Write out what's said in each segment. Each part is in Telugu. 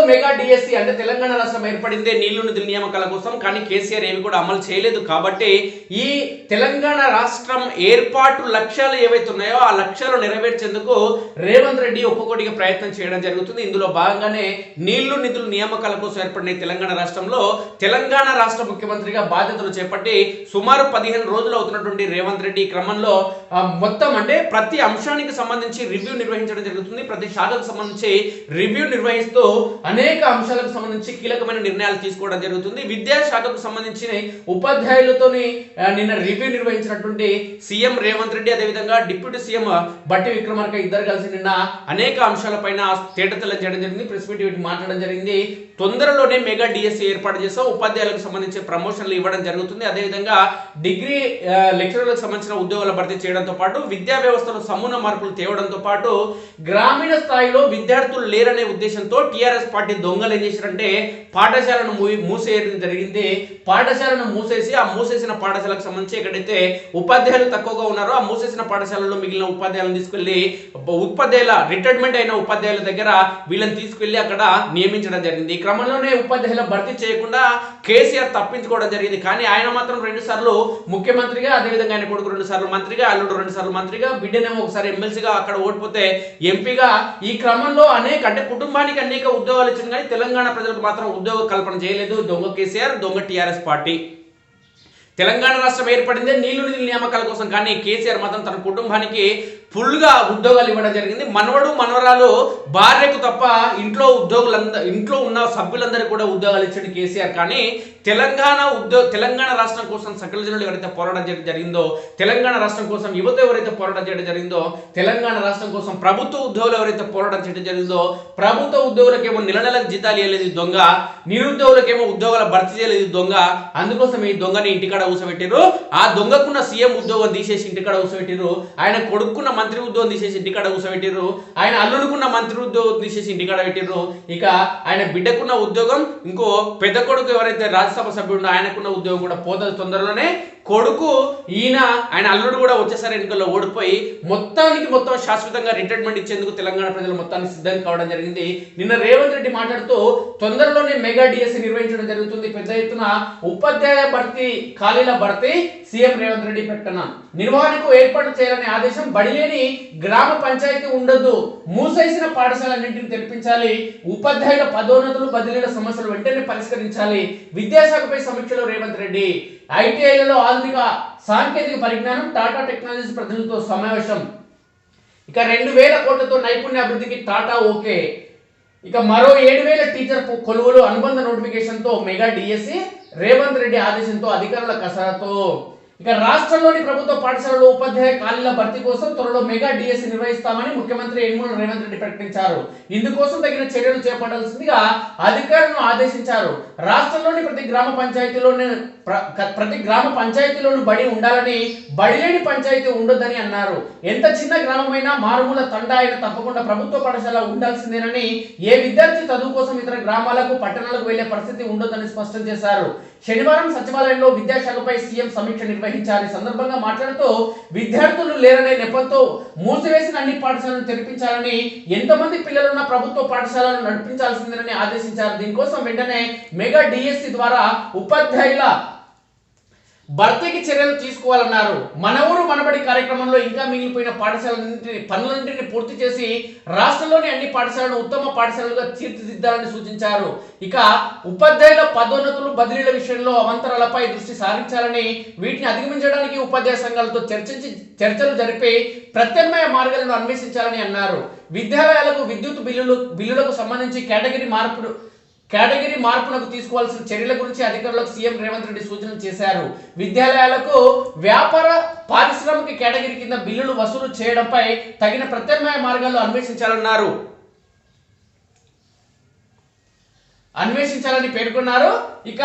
మెగా డిఎస్సి అంటే తెలంగాణ రాష్ట్రం ఏర్పడిందే నీళ్లు నిధుల నియామకాల కోసం, కానీ కేసీఆర్ ఏమి కూడా అమలు చేయలేదు. కాబట్టి ఈ తెలంగాణ రాష్ట్రం ఏర్పాటు లక్ష్యాలు ఏవైతే ఉన్నాయో ఆ లక్ష్యాలు నెరవేర్చేందుకు రేవంత్ రెడ్డి ఒక్కొక్కటిగా ప్రయత్నం చేయడం జరుగుతుంది. ఇందులో భాగంగానే నీళ్లు నిధుల నియామకాల కోసం ఏర్పడిన తెలంగాణ రాష్ట్రంలో తెలంగాణ రాష్ట్ర ముఖ్యమంత్రిగా బాధ్యతలు చేపట్టి సుమారు 15 రోజులు అవుతున్నటువంటి రేవంత్ రెడ్డి ఈ క్రమంలో మొత్తం అంటే ప్రతి అంశానికి సంబంధించి రివ్యూ నిర్వహించడం జరుగుతుంది. ప్రతి శాఖకు సంబంధించి రివ్యూ నిర్వహిస్తూ అనేక అంశాలకు సంబంధించి కీలకమైన నిర్ణయాలు తీసుకోవడం జరుగుతుంది. విద్యాశాఖకు సంబంధించిన ఉపాధ్యాయులతోని నిన్న రివ్యూ నిర్వహించినటువంటి సీఎం రేవంత్ రెడ్డి, అదేవిధంగా డిప్యూటీ సీఎం బట్టి విక్రమార్క ఇద్దరు కలిసి నిన్న అనేక అంశాలపైన తేటతెల్లం చేయడం జరిగింది. ప్రెస్ మీట్ మాట్లాడడం జరిగింది. తొందరలోనే మెగా డిఎస్సి ఏర్పాటు చేస్తాం, ఉపాధ్యాయులకు సంబంధించి ప్రమోషన్లు ఇవ్వడం జరుగుతుంది. అదేవిధంగా డిగ్రీ లెక్చరర్లకు సంబంధించిన ఉద్యోగాల భర్తీ చేయడంతో పాటు విద్యా వ్యవస్థలో సమూల మార్పులు తేవడంతో పాటు గ్రామీణ స్థాయిలో విద్యార్థులు లేరనే ఉద్దేశంతో టీఆర్ఎస్ పార్టీ దొంగలు ఏం చేశారంటే పాఠశాలను మూసేయడం జరిగింది. పాఠశాలను మూసేసి ఆ మూసేసిన పాఠశాలకు సంబంధించి ఎక్కడైతే ఉపాధ్యాయులు తక్కువగా ఉన్నారో ఆ మూసేసిన పాఠశాలలో మిగిలిన ఉపాధ్యాయులను తీసుకెళ్లి ఉపాధ్యాయుల రిటైర్మెంట్ అయిన ఉపాధ్యాయుల దగ్గర వీళ్ళని తీసుకెళ్లి అక్కడ నియమించడం జరిగింది. ఈ క్రమంలోనే ఉపాధ్యాయుల భర్తీ చేయకుండా కేసీఆర్ తప్పించుకోవడం జరిగింది. కానీ ఆయన మాత్రం 2 సార్లు ముఖ్యమంత్రిగా, అదేవిధంగా ఆయన కొడుకు 2 సార్లు మంత్రిగా, అల్లుడు 2 సార్లు మంత్రిగా, బిడ్డనేమో ఒకసారి ఎమ్మెల్సీగా, అక్కడ ఓడిపోతే ఎంపీగా, ఈ క్రమంలో అంటే కుటుంబానికి అనేక ఉద్యోగాలు ఇచ్చింది. కానీ తెలంగాణ ప్రజలకు మాత్రం ఉద్యోగ కల్పన చేయలేదు దొంగ కేసీఆర్, దొంగ టీఆర్ఎస్ పార్టీ. తెలంగాణ రాష్ట్రం ఏర్పడిందే నీళ్లు నిధుల నియామకాల కోసం, కానీ కేసీఆర్ మాత్రం తన కుటుంబానికి ఫుల్గా ఉద్యోగాలు ఇవ్వడం జరిగింది. మనవడు మనవరాలు భార్యకు తప్ప ఇంట్లో ఉన్న సభ్యులందరికీ కూడా ఉద్యోగాలు ఇచ్చాడు కేసీఆర్. కానీ తెలంగాణ రాష్ట్రం కోసం సకల జనులు ఎవరైతే పోరాటం చేయడం జరిగిందో, తెలంగాణ రాష్ట్రం కోసం యువత ఎవరైతే పోరాటం చేయడం జరిగిందో, తెలంగాణ రాష్ట్రం కోసం ప్రభుత్వ ఉద్యోగులు ఎవరైతే పోరాటం చేయడం జరిగిందో, ప్రభుత్వ ఉద్యోగులకేమో నెలకు జీతాలు ఇవ్వలేదు దొంగ, నిరుద్యోగులకేమో ఉద్యోగాల భర్తీ చేయలేదు దొంగ. అందుకోసం ఈ దొంగని ఇంటికాడ కూసబెట్టారు. ఆ దొంగకున్న సీఎం ఉద్యోగం తీసేసి ఇంటికాడ కూసబెట్టారు. ఆయన కొడుకున్న మంత్రి ఉద్యోగం తీసేసి ఇంటికాడ కూసబెట్టారు. ఆయన అల్లుడుకున్న మంత్రి ఉద్యోగం తీసేసి ఇంటికాడ పెట్టారు. ఇక ఆయన బిడ్డకున్న ఉద్యోగం, ఇంకో పెద్ద కొడుకు ఎవరైతే రాజ్యసభ సభ్యుడు ఆయనకున్న ఉద్యోగం కూడా పోతుంది తొందరలోనే. కొడుకు ఆయన అల్లుడు కూడా వచ్చేసారి ఎన్నికల్లో ఓడిపోయి మొత్తం శాశ్వతంగా రిటైర్మెంట్ ఇచ్చేందుకు తెలంగాణ ప్రజలు మొత్తాన్ని సిద్ధం కావడం జరిగింది. నిన్న రేవంత్ రెడ్డి మాట్లాడుతూ తొందరలోనే మెగా డిఎస్సి నిర్వహించడం జరుగుతుంది. పెద్ద ఎత్తున ఉపాధ్యాయ భర్తీ ఖాళీల భర్తీ సీఎం రేవంత్ రెడ్డి ప్రకటన. నిర్వహణకు ఏర్పాటు చేయాలనే ఆదేశం. బడిలేని గ్రామ పంచాయతీ ఉండొద్దు, మూసేసిన పాఠశాలన్నింటిని తెరిపించాలి, ఉపాధ్యాయుల పదోన్నతులు బదిలీల సమస్యలు వెంటనే పరిష్కరించాలి. విద్యాశాఖపై సమీక్షలో రేవంత్ రెడ్డి. ఐటీఐలలో ఆధునిక సాంకేతిక పరిజ్ఞానం, టాటా టెక్నాలజీస్ ప్రతినిధులతో సమావేశం. ఇక 2000 కోట్లతో నైపుణ్య అభివృద్ధికి టాటా ఓకే. ఇక మరో 7000 టీచర్ కొలువులు అనుబంధ నోటిఫికేషన్తో మెగా డిఎస్సి. రేవంత్ రెడ్డి ఆదేశంతో అధికారుల కసరత్తు. ఇక రాష్ట్రంలోని ప్రభుత్వ పాఠశాలలో ఉపాధ్యాయ ఖాళీల భర్తీ కోసం త్వరలో మెగా డిఎస్సి నిర్వహిస్తామని ముఖ్యమంత్రి యనమల రేవంత్ రెడ్డి ప్రకటించారు. ఇందుకోసం తగిన చర్యలు చేపట్టాల్సిందిగా అధికారులను ఆదేశించారు. రాష్ట్రంలోని ప్రతి గ్రామ పంచాయతీలోనూ బడి ఉండాలని, బడి లేని పంచాయతీ ఉండొద్దని అన్నారు. ఎంత చిన్న గ్రామమైనా, మారుమూల తండా అయినా తప్పకుండా ప్రభుత్వ పాఠశాల ఉండాల్సిందేనని, ఏ విద్యార్థి చదువు కోసం ఇతర గ్రామాలకు, పట్టణాలకు వెళ్లే పరిస్థితి ఉండొద్దని స్పష్టం చేశారు. శనివారం సచివాలయంలో విద్యాశాఖపై సీఎం సమీక్ష నిర్వహించారు. ఈ సందర్భంగా మాట్లాడుతూ విద్యార్థులు లేరనే నెపంతో మూసివేసిన అన్ని పాఠశాలను తెరిపించాలని, ఎంతమంది పిల్లలున్న ప్రభుత్వ పాఠశాలను నడిపించాల్సిందేనని ఆదేశించారు. దీనికోసం వెంటనే మెగా డిఎస్సి ద్వారా ఉపాధ్యాయుల భర్తీకి చర్యలు తీసుకోవాలన్నారు. మన ఊరు మనబడి కార్యక్రమంలో ఇంకా మిగిలిపోయిన పనులన్నింటినీ పూర్తి చేసి రాష్ట్రంలోని అన్ని పాఠశాలను ఉత్తమ పాఠశాలలుగా తీర్చిదిద్దాలని సూచించారు. ఇక ఉపాధ్యాయుల పదోన్నతులు బదిలీల విషయంలో అవంతరాలపై దృష్టి సారించాలని, వీటిని అధిగమించడానికి ఉపాధ్యాయ సంఘాలతో చర్చలు జరిపి ప్రత్యామ్నాయ మార్గాలను అన్వేషించాలని అన్నారు. విద్యాలయాలకు విద్యుత్ బిల్లులకు సంబంధించి కేటగిరీ మార్పునకు తీసుకోవాల్సిన చర్యల గురించి అధికారులకు సీఎం రేవంత్ రెడ్డి సూచనలు చేశారు. విద్యాలయాలకు వ్యాపార పారిశ్రామిక కేటగిరీ కింద బిల్లులు వసూలు చేయడంపై తగిన ప్రత్యామ్నాయ మార్గాలు అన్వేషించాలని పేర్కొన్నారు. ఇక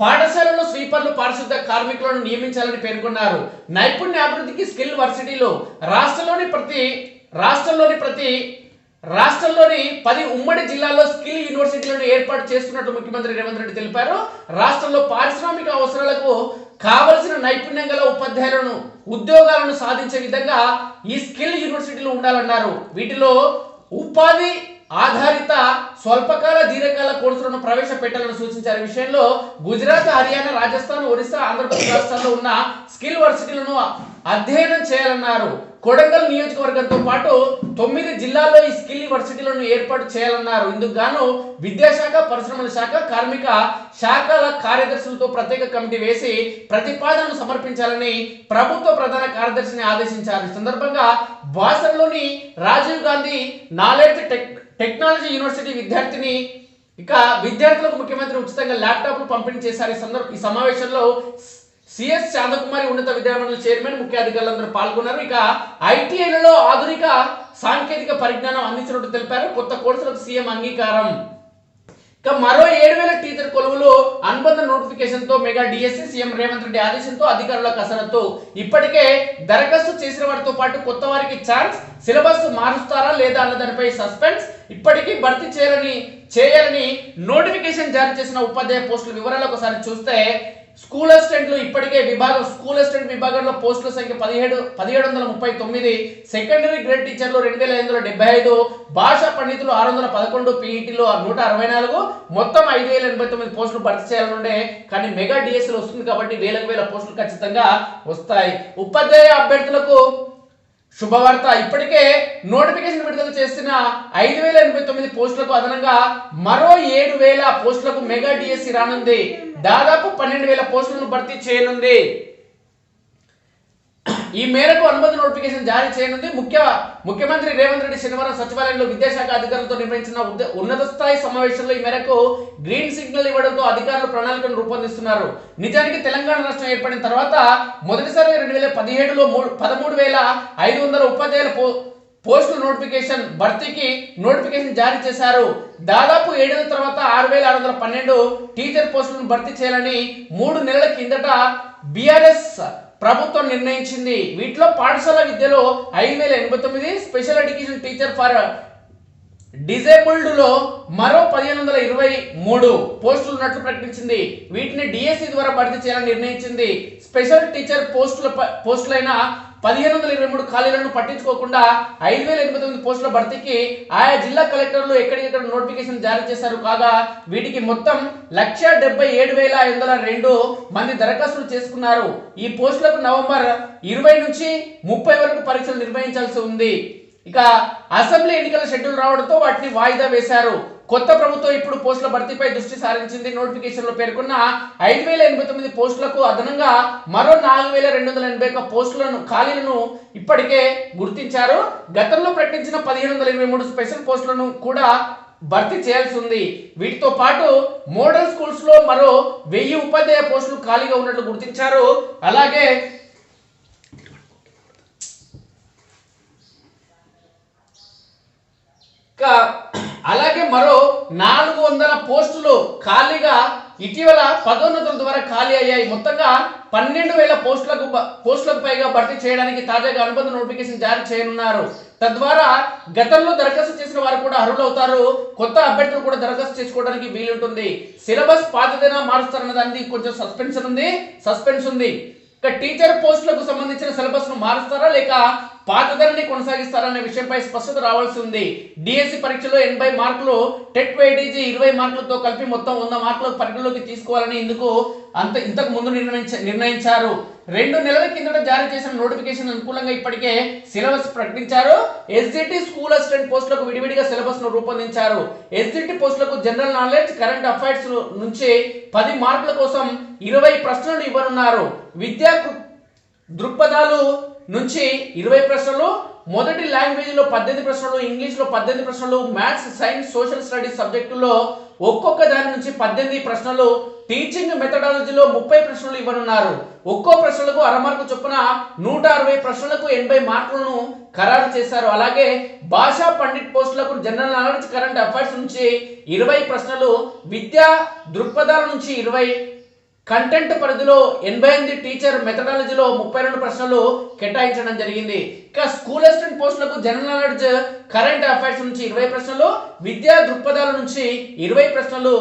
పాఠశాలలో స్వీపర్లు, పారిశుద్ధ కార్మికులను నియమించాలని పేర్కొన్నారు. నైపుణ్య అభివృద్ధికి స్కిల్ వర్సిటీలు రాష్ట్రంలోని 10 ఉమ్మడి జిల్లాల్లో స్కిల్ యూనివర్సిటీలను ఏర్పాటు చేస్తున్నట్లు ముఖ్యమంత్రి రేవంత్ రెడ్డి తెలిపారు. రాష్ట్రంలో పారిశ్రామిక అవసరాలకు కావలసిన నైపుణ్యం గల ఉద్యోగాలను సాధించే విధంగా ఈ స్కిల్ యూనివర్సిటీలు ఉండాలన్నారు. వీటిలో ఉపాధి ఆధారిత స్వల్పకాల దీర్ఘకాల కోర్సులను ప్రవేశపెట్టాలని సూచించారు. ఈ విషయంలో గుజరాత్, హర్యానా, రాజస్థాన్, ఒరిస్సా, ఆంధ్రప్రదేశ్ రాష్ట్రాల్లో ఉన్న స్కిల్ వర్సిటీలను అధ్యయనం చేయాలన్నారు. కొడంగల్ నియోజకవర్గంతో పాటు 9 జిల్లాల్లో ఈ స్కిల్ యూనివర్సిటీలను ఏర్పాటు చేయాలన్నారు. ఇందుకు గాను విద్యాశాఖ, పరిశ్రమల శాఖ, కార్మిక శాఖల కార్యదర్శులతో ప్రత్యేక కమిటీ వేసి ప్రతిపాదనలు సమర్పించాలని ప్రభుత్వ ప్రధాన కార్యదర్శిని ఆదేశించారు. ఈ సందర్భంగా బాసరలోని Rajiv Gandhi knowledge technology university విద్యార్థులకు ముఖ్యమంత్రి ఉచితంగా ల్యాప్టాప్లు పంపిణీ చేశారు. ఈ సమావేశంలో సిఎస్ శాంతకుమారి ఉన్నత విద్యామండలి చైర్మన్, ముఖ్య అధికారులందరూ పాల్గొన్నారు. ఇక ఐటీఐలలో ఆధునిక సాంకేతిక పరిజ్ఞానం అందించినట్టు తెలిపారు. కొత్త కోర్సులకు సీఎం అంగీకారం. ఇక మరో 7,000 టీచర్ కొలువులు అనుబంధ నోటిఫికేషన్ తో mega DSC, CM Revanth Reddy ఆదేశంతో అధికారుల కసరత్తు. ఇప్పటికే దరఖాస్తు చేసిన వారితో పాటు కొత్త వారికి ఛాన్స్, సిలబస్ మారుస్తారా లేదా అన్న దానిపై సస్పెన్స్. ఇప్పటికీ భర్తీ చేయాలని నోటిఫికేషన్ జారీ చేసిన ఉపాధ్యాయ పోస్టుల వివరాలు ఒకసారి చూస్తే స్కూల్ అసిస్టెంట్లు ఇప్పటికే స్కూల్ అసిస్టెంట్ విభాగంలో పోస్టుల సంఖ్య 1739, సెకండరీ గ్రేడ్ టీచర్లు 2575, భాషా పండితులు 611, పీఈటీలో 164, మొత్తం 5089 పోస్టులు భర్తీ చేయాలనుండే. కానీ మెగా డిఎస్సీలు వస్తుంది కాబట్టి వేల పోస్టులు ఖచ్చితంగా వస్తాయి. ఉపాధ్యాయ అభ్యర్థులకు శుభవార్త. ఇప్పటికే నోటిఫికేషన్ విడుదల చేసిన 5089 పోస్టులకు అదనంగా మరో 7,000 పోస్టులకు మెగా డిఎస్సి రానుంది. దాదాపు 12,000 పోస్టులను భర్తీ చేయనుంది. ఈ మేరకు అనుబంధ నోటిఫికేషన్ జారీ చేయనుంది. ముఖ్యమంత్రి రేవంత్ రెడ్డి శనివారం సచివాలయంలో విద్యాశాఖ అధికారులతో నిర్వహించిన ఉన్నత స్థాయి సమావేశంలో ఈ మేరకు గ్రీన్ సిగ్నల్ ఇవ్వడంతో అధికారులు ప్రణాళికను రూపొందిస్తున్నారు. నిజానికి తెలంగాణ రాష్ట్రం ఏర్పడిన తర్వాత మొదటిసారిగా 2017లో 13,500 ఉపాధ్యాయుల పోస్టుల భర్తీకి నోటిఫికేషన్ జారీ చేశారు. దాదాపు 7 నెలల తర్వాత 6,612 టీచర్ పోస్టులను భర్తీ చేయాలని 3 నెలల కిందట బీఆర్ఎస్ ప్రభుత్వం నిర్ణయించింది. వీటిలో పాఠశాల విద్యలో 5,089, special education teacher for disabled లో మరో 1,523 పోస్టులు ఉన్నట్లు ప్రకటించింది. వీటిని డిఎస్సి ద్వారా భర్తీ చేయాలని నిర్ణయించింది. స్పెషల్ టీచర్ పోస్టులైన 1,523 ఖాళీలను పట్టించుకోకుండా 5,089 పోస్టుల భర్తీకి ఆయా జిల్లా కలెక్టర్లు ఎక్కడికెక్కడ నోటిఫికేషన్ జారీ చేశారు. కాగా వీటికి మొత్తం 1,77,502 మంది దరఖాస్తులు చేసుకున్నారు. ఈ పోస్టులకు నవంబర్ 20 నుంచి 30 వరకు పరీక్షలు నిర్వహించాల్సి ఉంది. ఇక అసెంబ్లీ ఎన్నికల షెడ్యూల్ రావడంతో వాటిని వాయిదా వేశారు. కొత్త ప్రభుత్వం ఇప్పుడు పోస్టుల భర్తీపై దృష్టి సారించింది. నోటిఫికేషన్ లో పేర్కొన్న 5,089 పోస్టులకు అదనంగా మరో 4,281 ఖాళీలను ఇప్పటికే గుర్తించారు. గతంలో ప్రకటించిన 1,523 స్పెషల్ పోస్టులను కూడా భర్తీ చేయాల్సి ఉంది. వీటితో పాటు మోడల్ స్కూల్స్ లో మరో 1000 ఉపాధ్యాయ పోస్టులు ఖాళీగా ఉన్నట్లు గుర్తించారు. అలాగే మరో 400 పోస్టులు ఖాళీగా ఇటీవల పదోన్నతుల ద్వారా ఖాళీ అయ్యాయి. మొత్తంగా 12,000 పోస్టులకు పైగా భర్తీ చేయడానికి తాజాగా అనుబంధ నోటిఫికేషన్ జారీ చేయనున్నారు. తద్వారా గతంలో దరఖాస్తు చేసిన వారు కూడా అర్హులవుతారు. కొత్త అభ్యర్థులు కూడా దరఖాస్తు చేసుకోవడానికి వీలుంటుంది. సిలబస్ పాతదైనా మారుస్తారన్న దానికి కొంచెం సస్పెన్స్ ఉంది. టీచర్ పోస్టులకు సంబంధించిన సిలబస్ ను మారుస్తారా లేక పాతధరని కొనసాగిస్తారా అనే విషయంపై స్పష్టత రావాల్సి ఉంది. డిఎస్సి పరీక్షలో 80 మార్కులు, టెట్ వెయిటేజీ 20 మార్కులతో కలిపి మొత్తం 100 మార్కులకు పరిగణలోకి తీసుకోవాలని ఇంతకు ముందు నిర్ణయించారు. 2 నెలల కిందట జారీ చేసిన నోటిఫికేషన్ అనుకూలంగా ఇప్పటికే సిలబస్ ప్రకటించారు. ఎస్జిటి స్కూల్ అసిస్టెంట్ పోస్టులకు విడివిడిగా సిలబస్ ను రూపొందించారు. ఎస్జిటి పోస్టులకు జనరల్ నాలెడ్జ్, కరెంట్ అఫైర్స్ నుంచి 10 మార్కుల కోసం 20 ప్రశ్నలు ఇవ్వనున్నారు. విద్యా దృక్పథాలు నుంచి 20 ప్రశ్నలు, మొదటి లాంగ్వేజ్ లో 18 ప్రశ్నలు, ఇంగ్లీష్ లో 18 ప్రశ్నలు, మ్యాథ్స్, సైన్స్, సోషల్ స్టడీస్ సబ్జెక్టుల్లో ఒక్కొక్క దాని నుంచి 18 ప్రశ్నలు, టీచింగ్ మెథడాలజీలో 30 ప్రశ్నలు ఇవ్వనున్నారు. ఒక్కో ప్రశ్నలకు 1/2 మార్కు చొప్పున 160 ప్రశ్నలకు 80 మార్కులను ఖరారు చేశారు. అలాగే భాషా పండిట్ పోస్టులకు జనరల్ నాలెడ్జ్, కరెంట్ అఫైర్స్ నుంచి 20 ప్రశ్నలు, విద్యా దృక్పథాల నుంచి 20, కంటెంట్ పరిధిలో 88, టీచర్ మెథడాలజీలో 32 ప్రశ్నలు కేటాయించడం జరిగింది. ఇక స్కూల్ అసిస్టెంట్ పోస్టులకు జనరల్ నాలెడ్జ్, కరెంట్ అఫైర్స్ నుంచి 20 ప్రశ్నలు, విద్యా దృక్పథాల నుంచి 20 ప్రశ్నలు,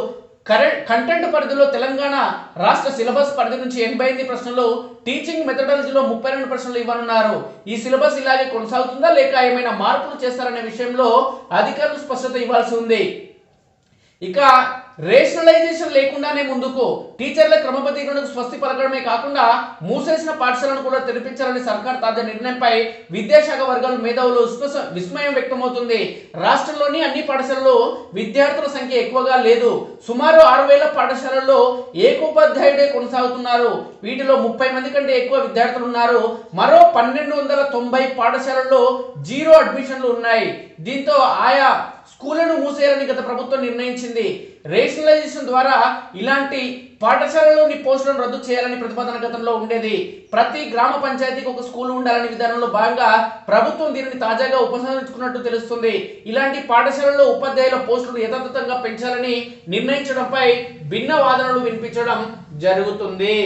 కంటెంట్ పరిధిలో తెలంగాణ రాష్ట్ర సిలబస్ పరిధి నుంచి 88 ప్రశ్నలు, టీచింగ్ మెథడాలజీలో 32 ప్రశ్నలు ఇవ్వనున్నారు. ఈ సిలబస్ ఇలాగే కొనసాగుతుందా లేక ఏమైనా మార్పులు చేస్తారనే విషయంలో అధికారులు స్పష్టత ఇవ్వాల్సి ఉంది. ఇక రేషనలైజేషన్ లేకుండానే ముందుకు టీచర్ల క్రమబద్ధీకరణకు స్వస్తి పలకడమే కాకుండా మూసేసిన పాఠశాలను కూడా తెరిపించాలని సర్కార్ తాజా నిర్ణయంపై విద్యాశాఖ వర్గాలు మేధావులు విస్మయం వ్యక్తమవుతుంది. రాష్ట్రంలోని అన్ని పాఠశాలల్లో విద్యార్థుల సంఖ్య ఎక్కువగా లేదు. సుమారు 6,000 పాఠశాలల్లో ఏకోపాధ్యాయుడే కొనసాగుతున్నారు. వీటిలో 30 మంది కంటే ఎక్కువ విద్యార్థులు ఉన్నారు. మరో 1290 పాఠశాలల్లో జీరో అడ్మిషన్లు ఉన్నాయి. దీంతో ఆయా స్కూళ్లను మూసేయాలని గత ప్రభుత్వం నిర్ణయించింది. రేషనలైజేషన్ ద్వారా ఇలాంటి పాఠశాలలోని పోస్టులను రద్దు చేయాలని ప్రతిపాదన గతంలో ఉండేది. ప్రతి గ్రామ పంచాయతీకి ఒక స్కూల్ ఉండాలని విధానంలో భాగంగా ప్రభుత్వం దీనిని తాజాగా ఉపసంహరించుకున్నట్టు తెలుస్తుంది. ఇలాంటి పాఠశాలల్లో ఉపాధ్యాయుల పోస్టులు యథాతథంగా పెంచాలని నిర్ణయించడంపై భిన్న వాదనలు వినిపించడం జరుగుతుంది.